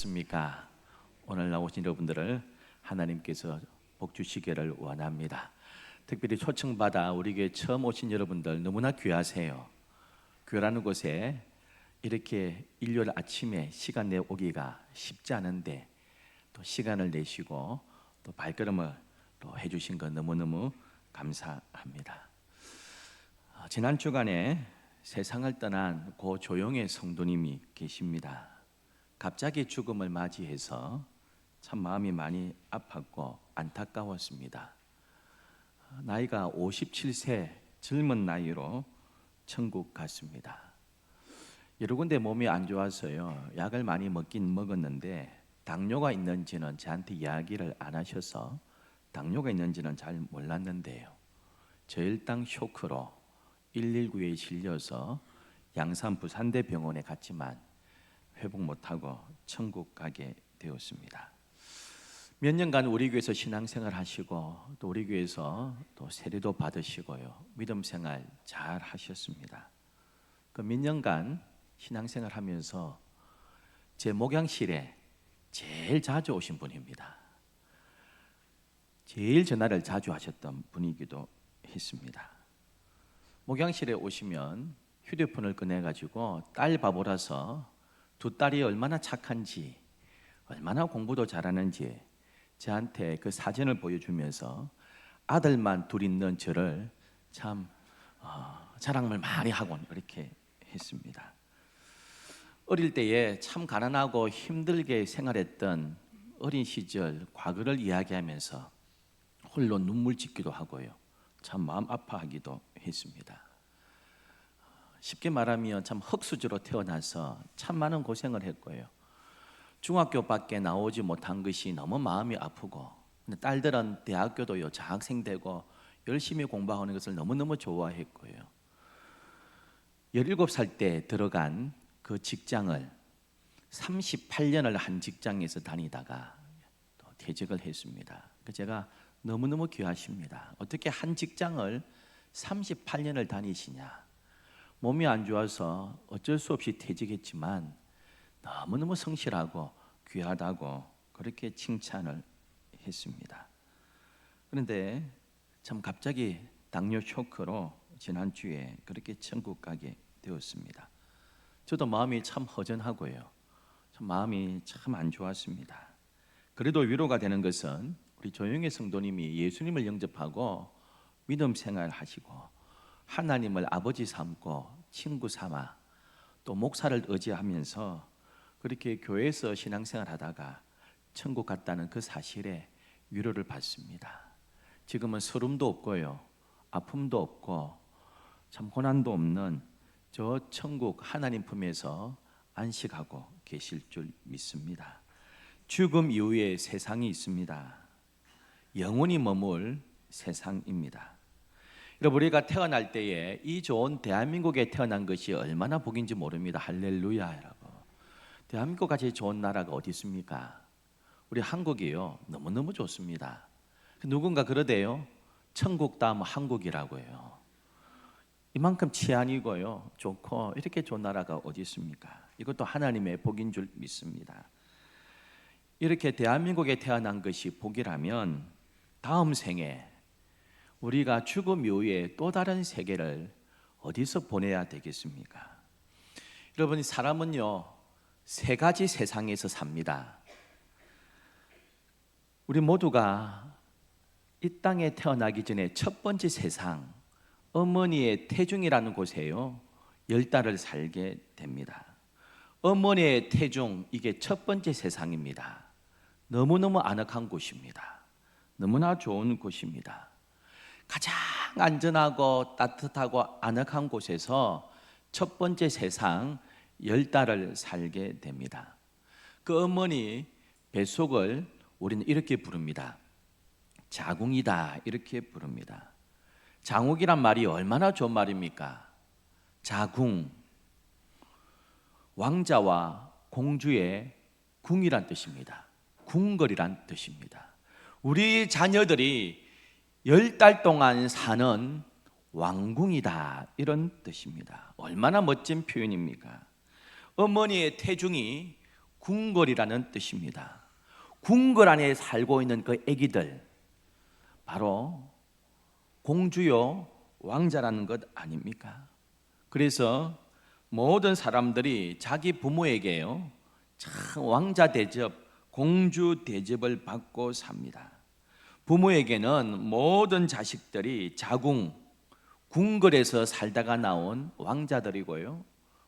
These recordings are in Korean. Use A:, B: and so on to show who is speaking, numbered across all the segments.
A: 습니까? 오늘 나오신 여러분들을 하나님께서 복 주시기를 원합니다. 특별히 초청받아 우리 교회 처음 오신 여러분들 너무나 귀하세요. 교회라는 곳에 이렇게 일요일 아침에 시간 내 오기가 쉽지 않은데 또 시간을 내시고 또 발걸음을 또 해주신 것 너무너무 감사합니다. 지난 주간에 세상을 떠난 고 조용의 성도님이 계십니다. 갑자기 죽음을 맞이해서 참 마음이 많이 아팠고 안타까웠습니다. 나이가 57세 젊은 나이로 천국 갔습니다. 여러 군데 몸이 안 좋아서요, 약을 많이 먹긴 먹었는데 당뇨가 있는지는 저한테 이야기를 안 하셔서 당뇨가 있는지는 잘 몰랐는데요, 저혈당 쇼크로 119에 실려서 양산 부산대병원에 갔지만 회복 못하고 천국 가게 되었습니다. 몇 년간 우리 교회에서 신앙생활 하시고 또 우리 교회에서 또 세례도 받으시고요, 믿음 생활 잘 하셨습니다. 그 몇 년간 신앙생활 하면서 제 목양실에 제일 자주 오신 분입니다. 제일 전화를 자주 하셨던 분이기도 했습니다. 목양실에 오시면 휴대폰을 꺼내가지고 딸 바보라서 두 딸이 얼마나 착한지, 얼마나 공부도 잘하는지 저한테 그 사진을 보여주면서 아들만 둘 있는 저를 참 자랑을 많이 하곤 이렇게 했습니다. 어릴 때에 참 가난하고 힘들게 생활했던 어린 시절 과거를 이야기하면서 홀로 눈물 짓기도 하고요, 참 마음 아파하기도 했습니다. 쉽게 말하면 참 흙수저로 태어나서 참 많은 고생을 했고요, 중학교밖에 나오지 못한 것이 너무 마음이 아프고, 근데 딸들은 대학교도요 장학생 되고 열심히 공부하는 것을 너무너무 좋아했고요, 17살 때 들어간 그 직장을 38년을 한 직장에서 다니다가 또 퇴직을 했습니다. 제가 너무너무 귀하십니다. 어떻게 한 직장을 38년을 다니시냐. 몸이 안 좋아서 어쩔 수 없이 퇴직했지만 너무너무 성실하고 귀하다고 그렇게 칭찬을 했습니다. 그런데 참 갑자기 당뇨 쇼크로 지난주에 그렇게 천국 가게 되었습니다. 저도 마음이 참 허전하고요, 참 마음이 참 안 좋았습니다. 그래도 위로가 되는 것은 우리 조영애 성도님이 예수님을 영접하고 믿음 생활 하시고 하나님을 아버지 삼고 친구 삼아 또 목사를 의지하면서 그렇게 교회에서 신앙생활 하다가 천국 갔다는 그 사실에 위로를 받습니다. 지금은 서름도 없고요, 아픔도 없고 참 고난도 없는 저 천국 하나님 품에서 안식하고 계실 줄 믿습니다. 죽음 이후에 세상이 있습니다. 영원히 머물 세상입니다. 여러분, 우리가 태어날 때에 이 좋은 대한민국에 태어난 것이 얼마나 복인지 모릅니다. 할렐루야. 여러분, 대한민국 같이 좋은 나라가 어디 있습니까? 우리 한국이요 너무너무 좋습니다. 누군가 그러대요, 천국 다음 한국이라고요. 이만큼 치안이고요 좋고 이렇게 좋은 나라가 어디 있습니까? 이것도 하나님의 복인 줄 믿습니다. 이렇게 대한민국에 태어난 것이 복이라면 다음 생에 우리가 죽음 이후에 또 다른 세계를 어디서 보내야 되겠습니까? 여러분, 사람은요 세 가지 세상에서 삽니다. 우리 모두가 이 땅에 태어나기 전에 첫 번째 세상, 어머니의 태중이라는 곳에요 10달을 살게 됩니다. 어머니의 태중, 이게 첫 번째 세상입니다. 너무너무 아늑한 곳입니다. 너무나 좋은 곳입니다. 가장 안전하고 따뜻하고 아늑한 곳에서 첫 번째 세상 10달을 살게 됩니다. 그 어머니 뱃속을 우리는 이렇게 부릅니다. 자궁이다, 이렇게 부릅니다. 장욱이란 말이 얼마나 좋은 말입니까? 자궁, 왕자와 공주의 궁이란 뜻입니다. 궁궐이란 뜻입니다. 우리 자녀들이 10달 동안 사는 왕궁이다, 이런 뜻입니다. 얼마나 멋진 표현입니까? 어머니의 태중이 궁궐이라는 뜻입니다. 궁궐 안에 살고 있는 그 아기들, 바로 공주요 왕자라는 것 아닙니까? 그래서 모든 사람들이 자기 부모에게요 참 왕자 대접, 공주 대접을 받고 삽니다. 부모에게는 모든 자식들이 자궁, 궁궐에서 살다가 나온 왕자들이고요,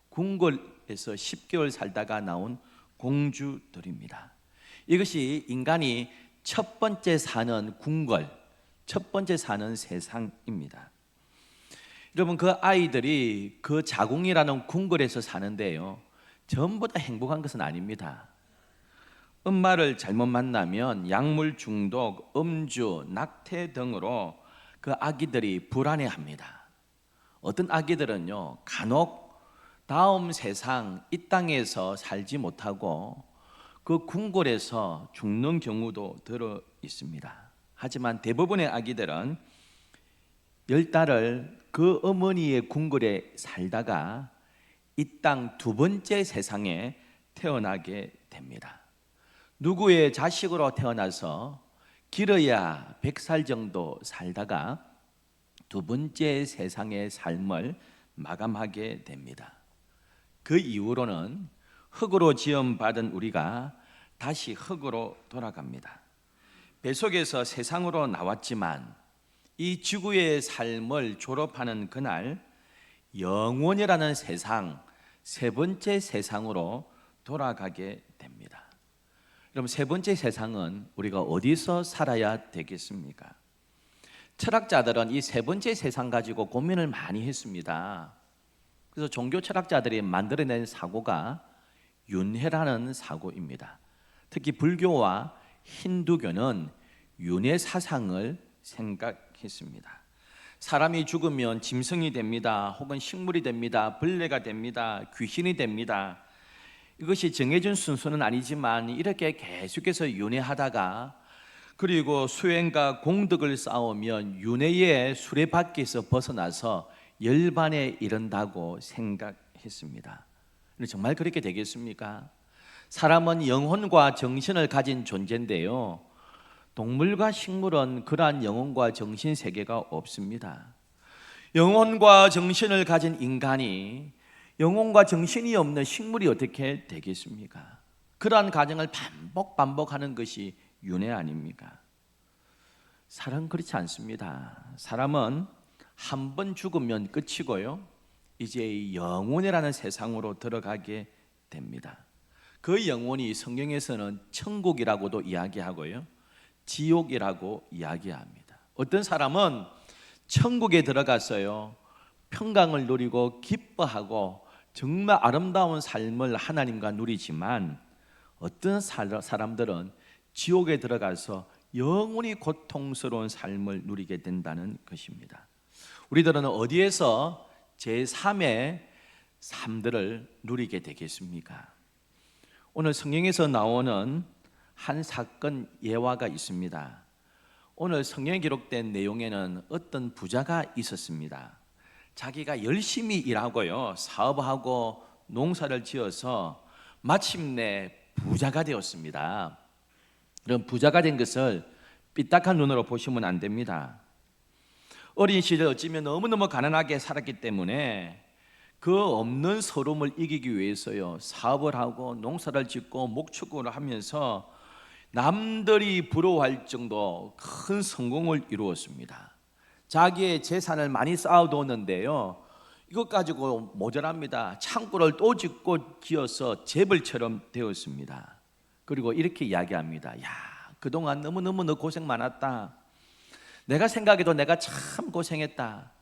A: 궁궐에서 10개월 살다가 나온 공주들입니다. 이것이 인간이 첫 번째 사는 궁궐, 첫 번째 사는 세상입니다. 여러분, 그 아이들이 그 자궁이라는 궁궐에서 사는데요, 전부 다 행복한 것은 아닙니다. 엄마를 잘못 만나면 약물 중독, 음주, 낙태 등으로 그 아기들이 불안해합니다. 어떤 아기들은요 간혹 다음 세상 이 땅에서 살지 못하고 그 궁궐에서 죽는 경우도 들어 있습니다. 하지만 대부분의 아기들은 10달을 그 어머니의 궁궐에 살다가 이 땅 두 번째 세상에 태어나게 됩니다. 누구의 자식으로 태어나서 길어야 100살 정도 살다가 두 번째 세상의 삶을 마감하게 됩니다. 그 이후로는 흙으로 지음받은 우리가 다시 흙으로 돌아갑니다. 뱃속에서 세상으로 나왔지만 이 지구의 삶을 졸업하는 그날 영원이라는 세상, 세 번째 세상으로 돌아가게 됩니다. 여러분, 세 번째 세상은 우리가 어디서 살아야 되겠습니까? 철학자들은 이 세 번째 세상 가지고 고민을 많이 했습니다. 그래서 종교 철학자들이 만들어낸 사고가 윤회라는 사고입니다. 특히 불교와 힌두교는 윤회 사상을 생각했습니다. 사람이 죽으면 짐승이 됩니다. 혹은 식물이 됩니다. 벌레가 됩니다. 귀신이 됩니다. 이것이 정해진 순서는 아니지만 이렇게 계속해서 윤회하다가 그리고 수행과 공덕을 쌓으면 윤회의 수레바퀴에서 벗어나서 열반에 이른다고 생각했습니다. 정말 그렇게 되겠습니까? 사람은 영혼과 정신을 가진 존재인데요, 동물과 식물은 그러한 영혼과 정신 세계가 없습니다. 영혼과 정신을 가진 인간이 영혼과 정신이 없는 식물이 어떻게 되겠습니까? 그러한 과정을 반복하는 것이 윤회 아닙니까? 사람은 그렇지 않습니다. 사람은 한 번 죽으면 끝이고요, 이제 영혼이라는 세상으로 들어가게 됩니다. 그 영혼이 성경에서는 천국이라고도 이야기하고요, 지옥이라고 이야기합니다. 어떤 사람은 천국에 들어갔어요, 평강을 누리고 기뻐하고 정말 아름다운 삶을 하나님과 누리지만 어떤 사람들은 지옥에 들어가서 영원히 고통스러운 삶을 누리게 된다는 것입니다. 우리들은 어디에서 제3의 삶들을 누리게 되겠습니까? 오늘 성경에서 나오는 한 사건 예화가 있습니다. 오늘 성경에 기록된 내용에는 어떤 부자가 있었습니다. 자기가 열심히 일하고요, 사업하고 농사를 지어서 마침내 부자가 되었습니다. 그럼 부자가 된 것을 삐딱한 눈으로 보시면 안 됩니다. 어린 시절 어쩌면 너무너무 가난하게 살았기 때문에 그 없는 서름을 이기기 위해서요, 사업을 하고 농사를 짓고 목축을 하면서 남들이 부러워할 정도 큰 성공을 이루었습니다. 자기의 재산을 많이 쌓아두었는데요, 이것 가지고 모자랍니다. 창고를 또 짓고 지어서 재벌처럼 되었습니다. 그리고 이렇게 이야기합니다. 야, 그동안 너무너무 너 고생 많았다. 내가 생각해도 내가 참 고생했다.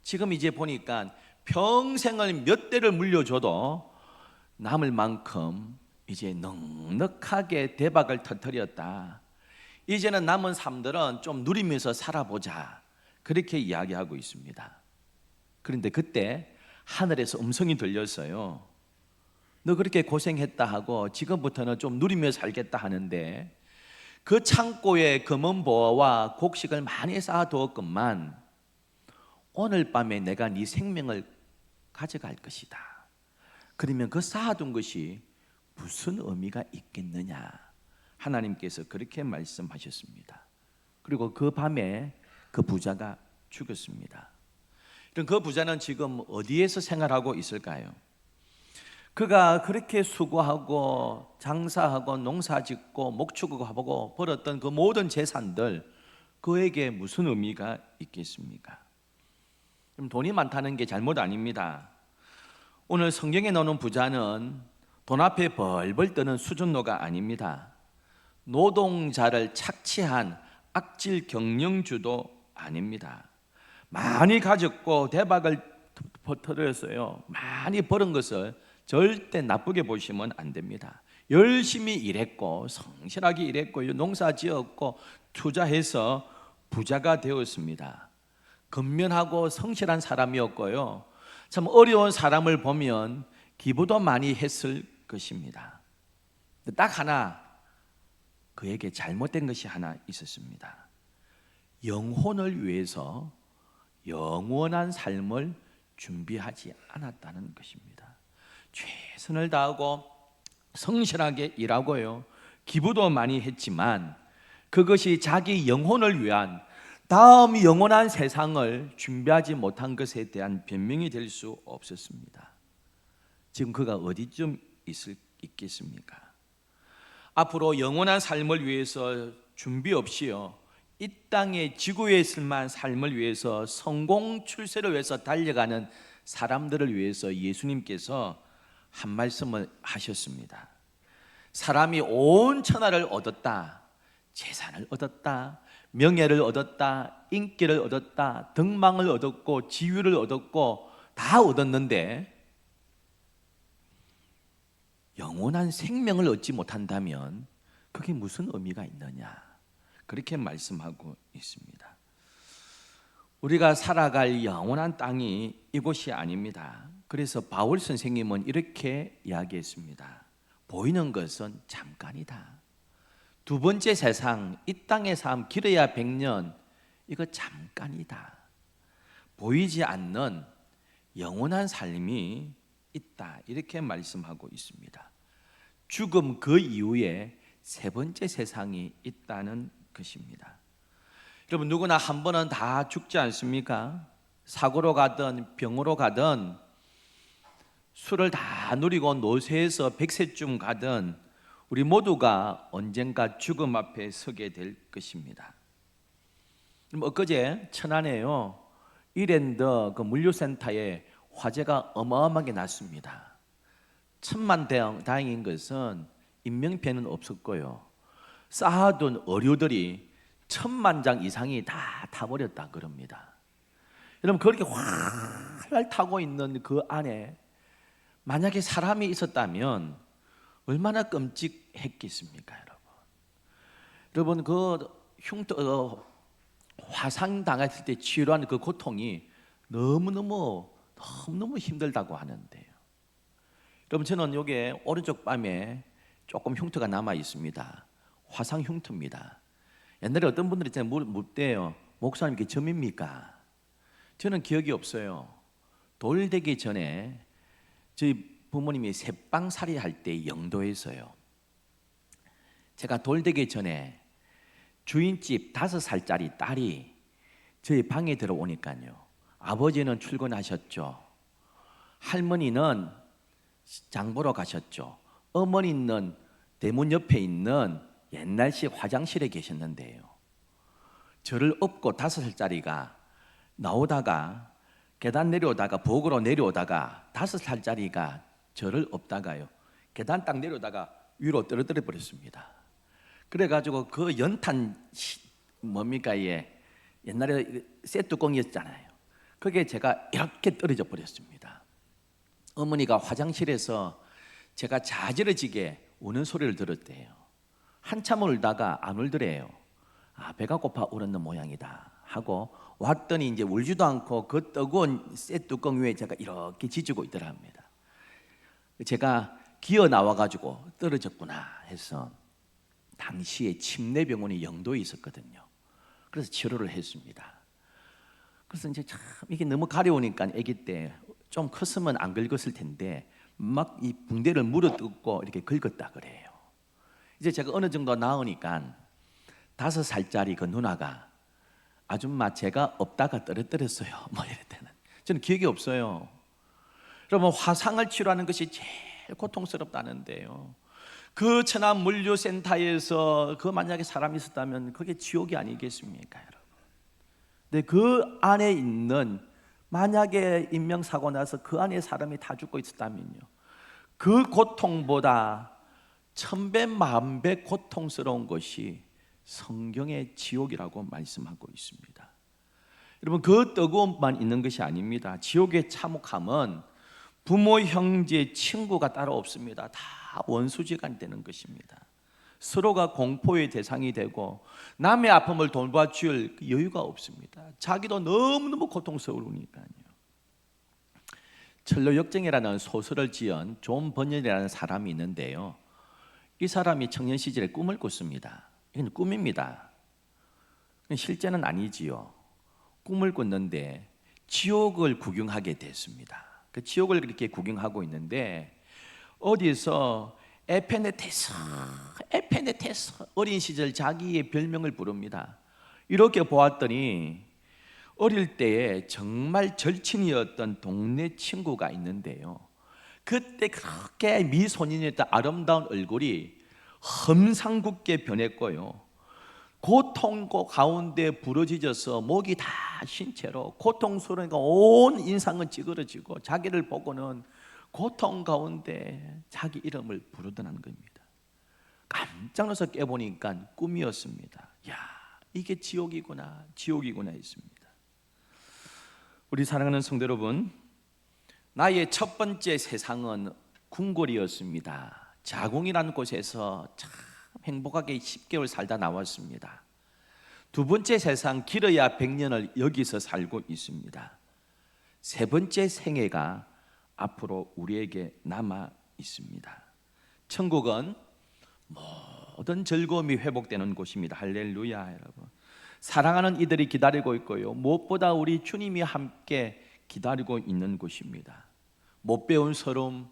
A: 지금 이제 보니까 평생을 몇 대를 물려줘도 남을 만큼 이제 넉넉하게 대박을 터뜨렸다. 이제는 남은 삶들은 좀 누리면서 살아보자. 그렇게 이야기하고 있습니다. 그런데 그때 하늘에서 음성이 들렸어요. 너 그렇게 고생했다 하고 지금부터는 좀 누리며 살겠다 하는데 그 창고에 검은 보화와 곡식을 많이 쌓아두었건만 오늘 밤에 내가 네 생명을 가져갈 것이다. 그러면 그 쌓아둔 것이 무슨 의미가 있겠느냐. 하나님께서 그렇게 말씀하셨습니다. 그리고 그 밤에 그 부자가 죽었습니다. 그럼 그 부자는 지금 어디에서 생활하고 있을까요? 그가 그렇게 수고하고 장사하고 농사짓고 목축하고 벌었던 그 모든 재산들, 그에게 무슨 의미가 있겠습니까? 그럼 돈이 많다는 게 잘못 아닙니다. 오늘 성경에 나오는 부자는 돈 앞에 벌벌 떠는 수준노가 아닙니다. 노동자를 착취한 악질 경영주도 아닙니다. 많이 가졌고 대박을 터뜨렸어요. 많이 벌은 것을 절대 나쁘게 보시면 안 됩니다. 열심히 일했고 성실하게 일했고 농사 지었고 투자해서 부자가 되었습니다. 근면하고 성실한 사람이었고요, 참 어려운 사람을 보면 기부도 많이 했을 것입니다. 딱 하나 그에게 잘못된 것이 하나 있었습니다. 영혼을 위해서 영원한 삶을 준비하지 않았다는 것입니다. 최선을 다하고 성실하게 일하고요, 기부도 많이 했지만 그것이 자기 영혼을 위한 다음 영원한 세상을 준비하지 못한 것에 대한 변명이 될 수 없었습니다. 지금 그가 어디쯤 있겠습니까? 앞으로 영원한 삶을 위해서 준비 없이요, 이 땅의 지구에 있을만 삶을 위해서 성공 출세를 위해서 달려가는 사람들을 위해서 예수님께서 한 말씀을 하셨습니다. 사람이 온 천하를 얻었다, 재산을 얻었다, 명예를 얻었다, 인기를 얻었다, 덕망을 얻었고 지위를 얻었고 다 얻었는데 영원한 생명을 얻지 못한다면 그게 무슨 의미가 있느냐, 그렇게 말씀하고 있습니다. 우리가 살아갈 영원한 땅이 이곳이 아닙니다. 그래서 바울 선생님은 이렇게 이야기했습니다. 보이는 것은 잠깐이다. 두 번째 세상, 이 땅의 삶 길어야 100년, 이거 잠깐이다. 보이지 않는 영원한 삶이 있다, 이렇게 말씀하고 있습니다. 죽음 그 이후에 세 번째 세상이 있다는 것입니다. 여러분, 누구나 한 번은 다 죽지 않습니까? 사고로 가든 병으로 가든 술을 다 누리고 노쇠해서 100세쯤 가든 우리 모두가 언젠가 죽음 앞에 서게 될 것입니다. 엊그제 천안에요, 이랜드 그 물류센터에 화재가 어마어마하게 났습니다. 천만다행인 것은 인명피해는 없었고요, 쌓아둔 어류들이 1000만 장 이상이 다 타버렸다 그럽니다. 여러분, 그렇게 활활 타고 있는 그 안에 만약에 사람이 있었다면 얼마나 끔찍했겠습니까, 여러분? 그 화상 당했을 때 치료하는 그 고통이 너무너무 힘들다고 하는데요. 여러분, 저는 여기 오른쪽 뺨에 조금 흉터가 남아 있습니다. 화상 흉터입니다. 옛날에 어떤 분들이 묻대요. 목사님, 이게 점입니까? 저는 기억이 없어요. 돌 되기 전에 저희 부모님이 새빵살이 할 때 영도에서요, 제가 돌 되기 전에 주인집 5살짜리 딸이 저희 방에 들어오니까요, 아버지는 출근하셨죠, 할머니는 장 보러 가셨죠, 어머니는 대문 옆에 있는 옛날식 화장실에 계셨는데요, 저를 업고 5살짜리가 나오다가 계단 내려오다가 부엌으로 내려오다가 5살짜리가 저를 업다가요, 계단 딱 내려오다가 위로 떨어뜨려 버렸습니다. 그래가지고 그 연탄 뭡니까, 옛날에 쇠뚜껑이었잖아요. 그게 제가 이렇게 떨어져 버렸습니다. 어머니가 화장실에서 제가 자지러지게 우는 소리를 들었대요. 한참 울다가 안 울더래요. 배가 고파 울었는 모양이다 하고 왔더니 이제 울지도 않고 그 뜨거운 쇠뚜껑 위에 제가 이렇게 지지고 있더라 합니다. 제가 기어 나와가지고 떨어졌구나 해서 당시에 침례병원이 영도에 있었거든요. 그래서 치료를 했습니다. 그래서 이제 참 이게 너무 가려우니까 아기 때 좀 컸으면 안 긁었을 텐데 막 이 붕대를 물어뜯고 이렇게 긁었다 그래요. 이제 제가 어느 정도 나으니까 5살짜리 그 누나가 아줌마 제가 없다가 떨어뜨렸어요. 뭐 이럴 때는 저는 기억이 없어요. 여러분 화상을 치료하는 것이 제일 고통스럽다는데요. 그 천안물류센터에서 그 만약에 사람이 있었다면 그게 지옥이 아니겠습니까, 여러분? 근데 그 안에 있는 만약에 인명사고 나서 그 안에 사람이 다 죽고 있었다면요, 그 고통보다 1000배 만배 고통스러운 것이 성경의 지옥이라고 말씀하고 있습니다. 여러분 그 뜨거움만 있는 것이 아닙니다. 지옥의 참혹함은 부모, 형제, 친구가 따로 없습니다. 다 원수지간이 되는 것입니다. 서로가 공포의 대상이 되고 남의 아픔을 돌봐줄 여유가 없습니다. 자기도 너무너무 고통스러우니까요. 철로역정이라는 소설을 지은 존 버년이라는 사람이 있는데요, 이 사람이 청년 시절에 꿈을 꿨습니다. 이건 꿈입니다. 실제는 아니지요. 꿈을 꿨는데 지옥을 구경하게 됐습니다. 그 지옥을 이렇게 구경하고 있는데 어디서 에페네테스 어린 시절 자기의 별명을 부릅니다. 이렇게 보았더니 어릴 때에 정말 절친이었던 동네 친구가 있는데요, 그때 그렇게 미소년이었던 아름다운 얼굴이 험상궂게 변했고요, 고통 가운데 부러지져서 목이 다 쉰 채로 고통스러우니까 온 인상은 찌그러지고 자기를 보고는 고통 가운데 자기 이름을 부르더라는 겁니다. 깜짝 놀라서 깨보니까 꿈이었습니다. 야, 이게 지옥이구나 했습니다. 우리 사랑하는 성도 여러분, 나의 첫 번째 세상은 궁궐이었습니다. 자궁이라는 곳에서 참 행복하게 10개월 살다 나왔습니다. 두 번째 세상, 길어야 100년을 여기서 살고 있습니다. 세 번째 생애가 앞으로 우리에게 남아 있습니다. 천국은 모든 즐거움이 회복되는 곳입니다. 할렐루야. 여러분, 사랑하는 이들이 기다리고 있고요, 무엇보다 우리 주님이 함께 기다리고 있는 곳입니다. 못 배운 서러움,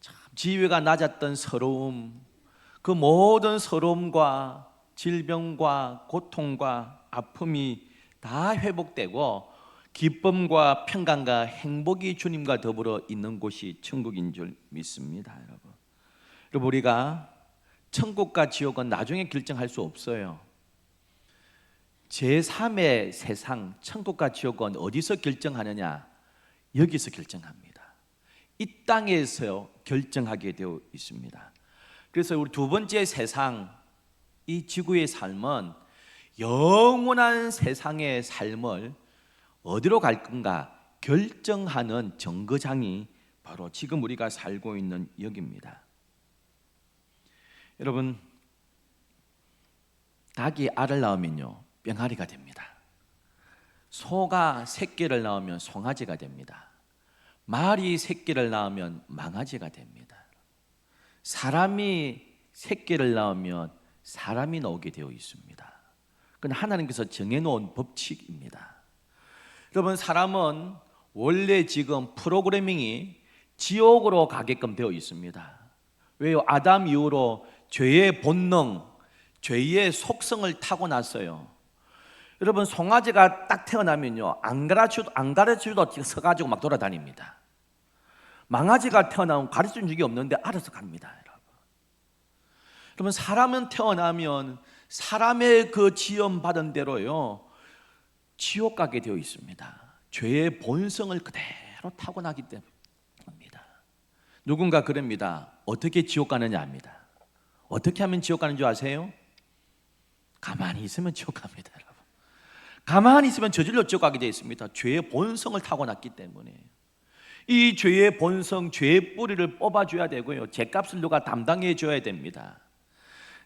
A: 참 지위가 낮았던 서러움, 그 모든 서러움과 질병과 고통과 아픔이 다 회복되고 기쁨과 평강과 행복이 주님과 더불어 있는 곳이 천국인 줄 믿습니다. 여러분, 우리가 천국과 지옥은 나중에 결정할 수 없어요. 제3의 세상, 천국과 지옥은 어디서 결정하느냐? 여기서 결정합니다. 이 땅에서 결정하게 되어 있습니다. 그래서 우리 두 번째 세상, 이 지구의 삶은 영원한 세상의 삶을 어디로 갈 건가 결정하는 정거장이 바로 지금 우리가 살고 있는 여기입니다. 여러분, 닭이 알을 낳으면요 병아리가 됩니다. 소가 새끼를 낳으면 송아지가 됩니다. 말이 새끼를 낳으면 망아지가 됩니다. 사람이 새끼를 낳으면 사람이 나오게 되어 있습니다. 그건 하나님께서 정해놓은 법칙입니다. 여러분, 사람은 원래 지금 프로그래밍이 지옥으로 가게끔 되어 있습니다. 왜요? 아담 이후로 죄의 본능, 죄의 속성을 타고났어요. 여러분, 송아지가 딱 태어나면요 안 가르쳐도 서가지고 막 돌아다닙니다. 망아지가 태어나면 가르쳐준 적이 없는데 알아서 갑니다. 여러분, 사람은 태어나면 사람의 그 지음 받은 대로요 지옥 가게 되어 있습니다. 죄의 본성을 그대로 타고나기 때문입니다. 누군가 그럽니다. 어떻게 지옥 가느냐 합니다. 어떻게 하면 지옥 가는 줄 아세요? 가만히 있으면 지옥 갑니다. 여러분, 가만히 있으면 저절로 지옥 가게 되어 있습니다. 죄의 본성을 타고났기 때문에. 이 죄의 본성, 죄의 뿌리를 뽑아줘야 되고요, 죄값을 누가 담당해 줘야 됩니다.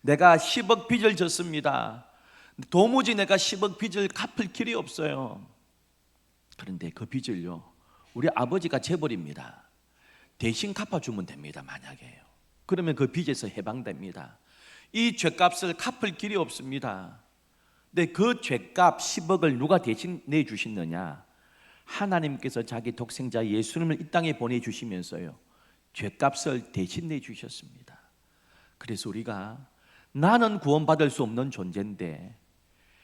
A: 내가 10억 빚을 졌습니다. 도무지 내가 10억 빚을 갚을 길이 없어요. 그런데 그 빚을요 우리 아버지가 재벌입니다. 대신 갚아주면 됩니다. 만약에요, 그러면 그 빚에서 해방됩니다. 이 죄값을 갚을 길이 없습니다. 근데 그 죄값 10억을 누가 대신 내주시느냐? 하나님께서 자기 독생자 예수님을 이 땅에 보내주시면서요, 죄값을 대신 내주셨습니다. 그래서 우리가 나는 구원받을 수 없는 존재인데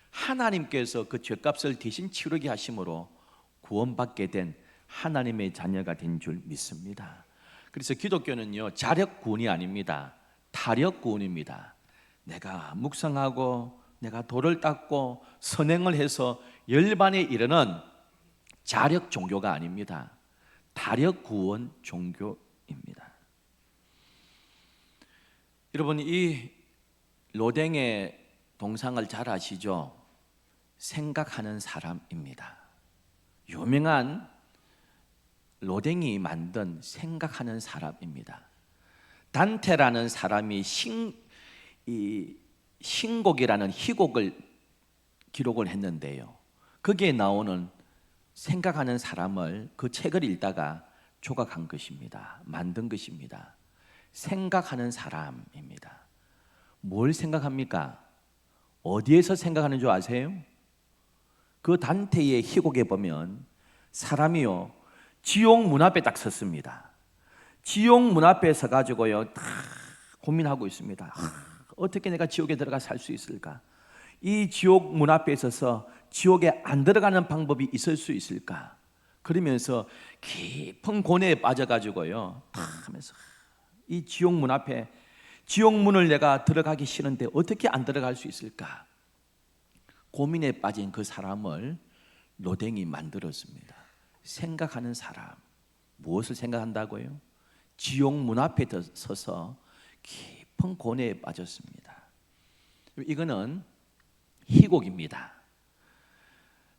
A: 하나님께서 그 죄값을 대신 치르게 하심으로 구원받게 된 하나님의 자녀가 된 줄 믿습니다. 그래서 기독교는요, 자력 구원이 아닙니다. 타력 구원입니다. 내가 묵상하고 내가 도를 닦고 선행을 해서 열반에 이르는 자력 종교가 아닙니다. 타력 구원 종교입니다. 여러분, 이 로댕의 동상을 잘 아시죠? 생각하는 사람입니다. 유명한 로댕이 만든 생각하는 사람입니다. 단테라는 사람이 신곡이라는 희곡을 기록을 했는데요, 거기에 나오는 생각하는 사람을 그 책을 읽다가 조각한 것입니다. 만든 것입니다. 생각하는 사람입니다. 뭘 생각합니까? 어디에서 생각하는 줄 아세요? 그 단테의 희곡에 보면 사람이요, 지옥 문 앞에 딱 섰습니다. 지옥 문 앞에 서가지고요, 다 고민하고 있습니다. 어떻게 내가 지옥에 들어가 살 수 있을까? 이 지옥 문 앞에 서서 지옥에 안 들어가는 방법이 있을 수 있을까? 그러면서 깊은 고뇌에 빠져가지고요, 다 하면서 이 지옥 문 앞에, 지옥 문을 내가 들어가기 싫은데 어떻게 안 들어갈 수 있을까? 고민에 빠진 그 사람을 로댕이 만들었습니다. 생각하는 사람. 무엇을 생각한다고요? 지옥 문 앞에 서서 깊은 고뇌에 빠졌습니다. 이거는 희곡입니다.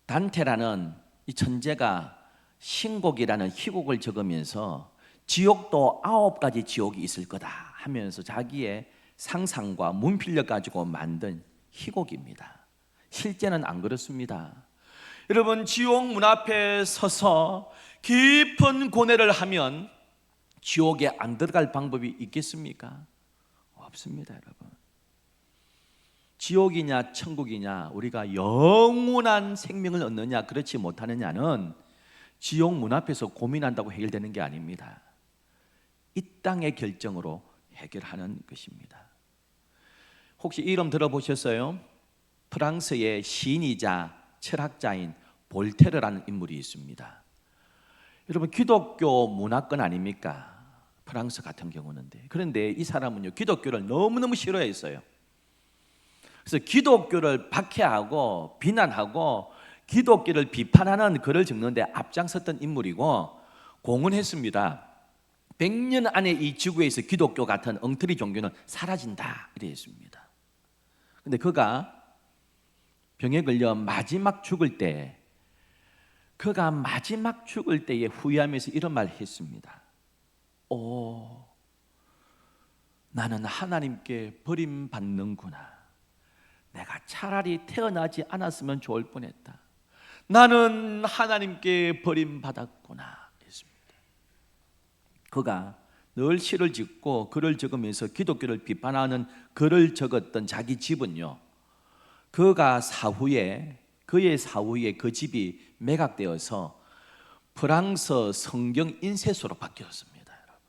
A: 단테라는 이 천재가 신곡이라는 희곡을 적으면서 지옥도 9가지 지옥이 있을 거다 하면서 자기의 상상과 문필력 가지고 만든 희곡입니다. 실제는 안 그렇습니다. 여러분, 지옥 문 앞에 서서 깊은 고뇌를 하면 지옥에 안 들어갈 방법이 있겠습니까? 없습니다, 여러분. 지옥이냐 천국이냐, 우리가 영원한 생명을 얻느냐 그렇지 못하느냐는 지옥 문 앞에서 고민한다고 해결되는 게 아닙니다. 이 땅의 결정으로 해결하는 것입니다. 혹시 이름 들어보셨어요? 프랑스의 시인이자 철학자인 볼테르라는 인물이 있습니다. 여러분, 기독교 문화권 아닙니까? 프랑스 같은 경우는데. 그런데 이 사람은요, 기독교를 너무너무 싫어했어요. 그래서 기독교를 박해하고 비난하고 기독교를 비판하는 글을 적는데 앞장섰던 인물이고 공언했습니다. 100년 안에 이 지구에서 기독교 같은 엉터리 종교는 사라진다 이랬습니다. 그런데 그가 병에 걸려 마지막 죽을 때, 그가 마지막 죽을 때에 후회하면서 이런 말을 했습니다. 나는 하나님께 버림받는구나. 내가 차라리 태어나지 않았으면 좋을 뻔했다. 나는 하나님께 버림받았구나 했습니다. 그가 늘 시를 짓고 글을 적으면서 기독교를 비판하는 글을 적었던 자기 집은요, 그의 사후에 그 집이 매각되어서 프랑스 성경 인쇄소로 바뀌었습니다. 여러분,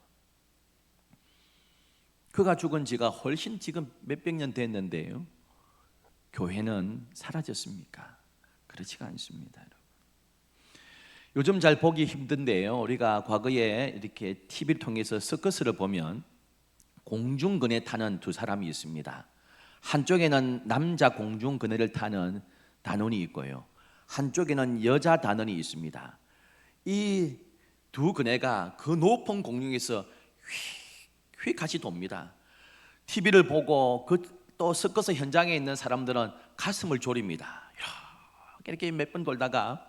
A: 그가 죽은 지가 훨씬 지금 몇백 년 됐는데요, 교회는 사라졌습니까? 그렇지가 않습니다. 여러분. 요즘 잘 보기 힘든데요, 우리가 과거에 이렇게 TV를 통해서 서커스를 보면 공중근해 타는 두 사람이 있습니다. 한쪽에는 남자 공중근해를 타는 단원이 있고요, 한쪽에는 여자 단원이 있습니다. 이 두 근해가 그 높은 공중에서 휙휙 같이 돕니다. TV를 보고 또 서커스 현장에 있는 사람들은 가슴을 졸입니다. 이렇게 몇 번 돌다가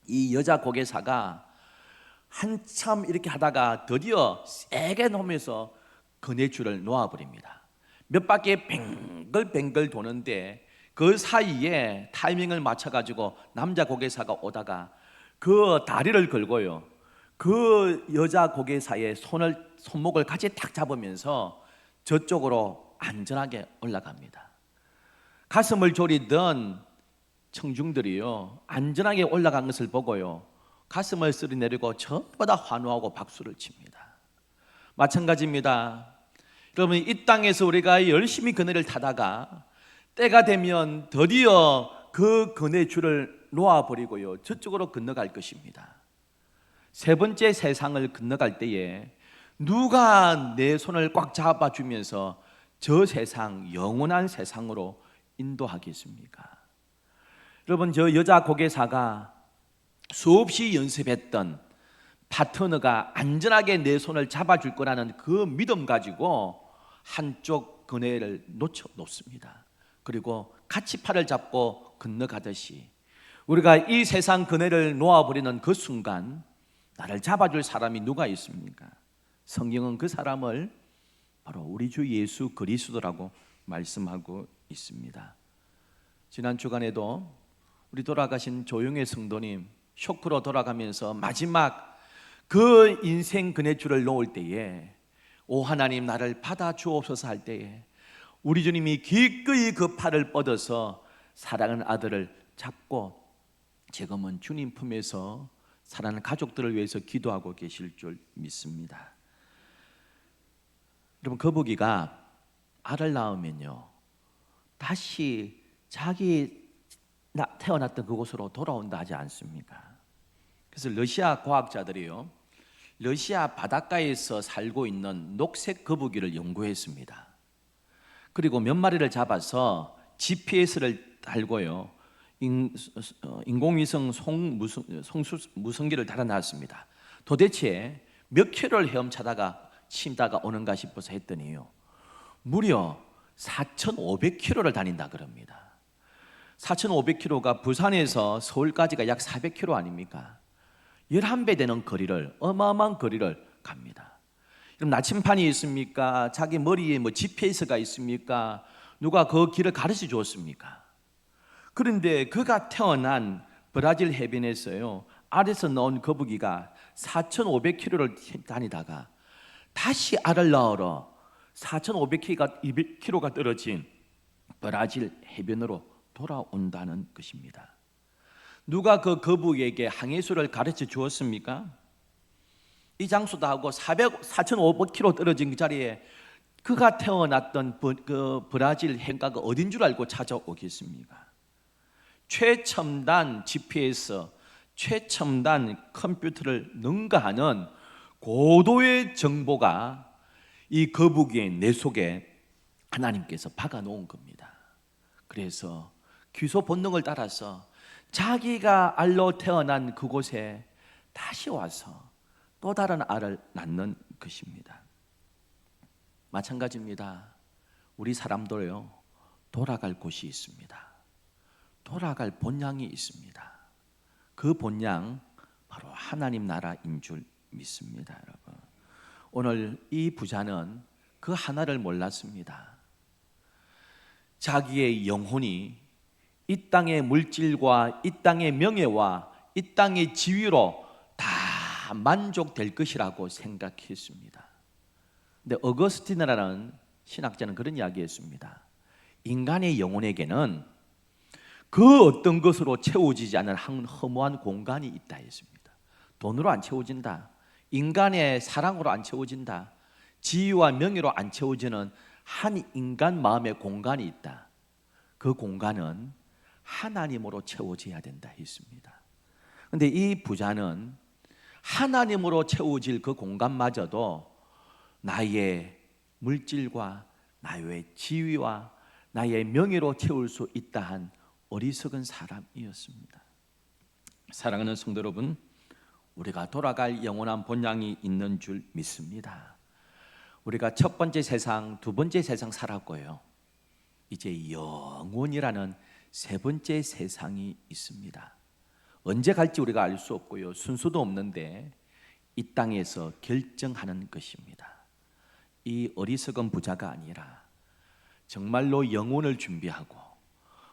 A: 이 여자 고개사가 한참 이렇게 하다가 드디어 세게 놓으면서 그네줄을 놓아버립니다. 몇 바퀴 뱅글뱅글 도는데 그 사이에 타이밍을 맞춰가지고 남자 고개사가 오다가 그 다리를 걸고요, 그 여자 고개사의 손목을 같이 탁 잡으면서 저쪽으로 안전하게 올라갑니다. 가슴을 졸이던 청중들이요, 안전하게 올라간 것을 보고요, 가슴을 쓰리내리고 전부 다 환호하고 박수를 칩니다. 마찬가지입니다. 여러분, 이 땅에서 우리가 열심히 그네를 타다가 때가 되면 드디어 그 그네줄을 놓아버리고요, 저쪽으로 건너갈 것입니다. 세 번째 세상을 건너갈 때에 누가 내 손을 꽉 잡아주면서 저 세상, 영원한 세상으로 인도하겠습니까? 여러분, 저 여자 고개사가 수없이 연습했던 파트너가 안전하게 내 손을 잡아줄 거라는 그 믿음 가지고 한쪽 그네를 놓습니다. 그리고 같이 팔을 잡고 건너가듯이 우리가 이 세상 그네를 놓아버리는 그 순간 나를 잡아줄 사람이 누가 있습니까? 성경은 그 사람을 바로 우리 주 예수 그리스도라고 말씀하고 있습니다. 지난 주간에도 우리 돌아가신 조용의 성도님 쇼크로 돌아가면서 마지막 그 인생 그네줄을 놓을 때에 오 하나님 나를 받아 주옵소서 할 때에 우리 주님이 기꺼이 그 팔을 뻗어서 사랑하는 아들을 잡고 지금은 주님 품에서 사랑하는 가족들을 위해서 기도하고 계실 줄 믿습니다. 여러분, 거북이가 알을 낳으면요 다시 자기 태어났던 그곳으로 돌아온다 하지 않습니까? 그래서 러시아 과학자들이요 러시아 바닷가에서 살고 있는 녹색 거북이를 연구했습니다. 그리고 몇 마리를 잡아서 GPS를 달고요 인공위성 무성기를 달아놨습니다. 도대체 몇 킬로를 헤엄치다가 치다가 오는가 싶어서 했더니요 무려 4,500km를 다닌다 그럽니다. 4,500km가 부산에서 서울까지가 약 400km 아닙니까? 11배 되는 거리를, 어마어마한 거리를 갑니다. 그럼 나침판이 있습니까? 자기 머리에 뭐 GPS가 있습니까? 누가 그 길을 가르쳐 주었습니까? 그런데 그가 태어난 브라질 해변에서요 알에서 나온 거북이가 4,500km를 다니다가 다시 알을 낳으러 4,500km가 떨어진 브라질 해변으로 돌아온다는 것입니다. 누가 그 거북이에게 항해술을 가르쳐 주었습니까? 이 장소도 하고 4,500km 떨어진 그 자리에 그가 태어났던 그 브라질 해안가가 어딘 줄 알고 찾아오겠습니까? 최첨단 GPS, 최첨단 컴퓨터를 능가하는 고도의 정보가 이 거북이의 뇌 속에 하나님께서 박아놓은 겁니다. 그래서 귀소 본능을 따라서 자기가 알로 태어난 그곳에 다시 와서 또 다른 알을 낳는 것입니다. 마찬가지입니다. 우리 사람도요 돌아갈 곳이 있습니다. 돌아갈 본향이 있습니다. 그 본향 바로 하나님 나라인 줄 믿습니다. 여러분, 오늘 이 부자는 그 하나를 몰랐습니다. 자기의 영혼이 이 땅의 물질과 이 땅의 명예와 이 땅의 지위로 다 만족될 것이라고 생각했습니다. 근데 어거스틴이라는 신학자는 그런 이야기했습니다. 인간의 영혼에게는 그 어떤 것으로 채워지지 않는 한 허무한 공간이 있다 했습니다. 돈으로 안 채워진다. 인간의 사랑으로 안 채워진다. 지위와 명예로 안 채워지는 한 인간 마음의 공간이 있다. 그 공간은 하나님으로 채워져야 된다 했습니다. 그런데 이 부자는 하나님으로 채워질 그 공간마저도 나의 물질과 나의 지위와 나의 명예로 채울 수 있다 한 어리석은 사람이었습니다. 사랑하는 성도 여러분, 우리가 돌아갈 영원한 본향이 있는 줄 믿습니다. 우리가 첫 번째 세상, 두 번째 세상 살았고요. 이제 영원이라는 세 번째 세상이 있습니다. 언제 갈지 우리가 알 수 없고요. 순서도 없는데 이 땅에서 결정하는 것입니다. 이 어리석은 부자가 아니라 정말로 영혼을 준비하고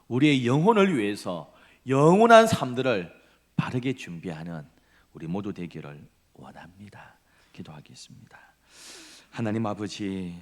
A: 우리의 영혼을 위해서 영원한 삶들을 바르게 준비하는 우리 모두 되기를 원합니다. 기도하겠습니다. 하나님 아버지,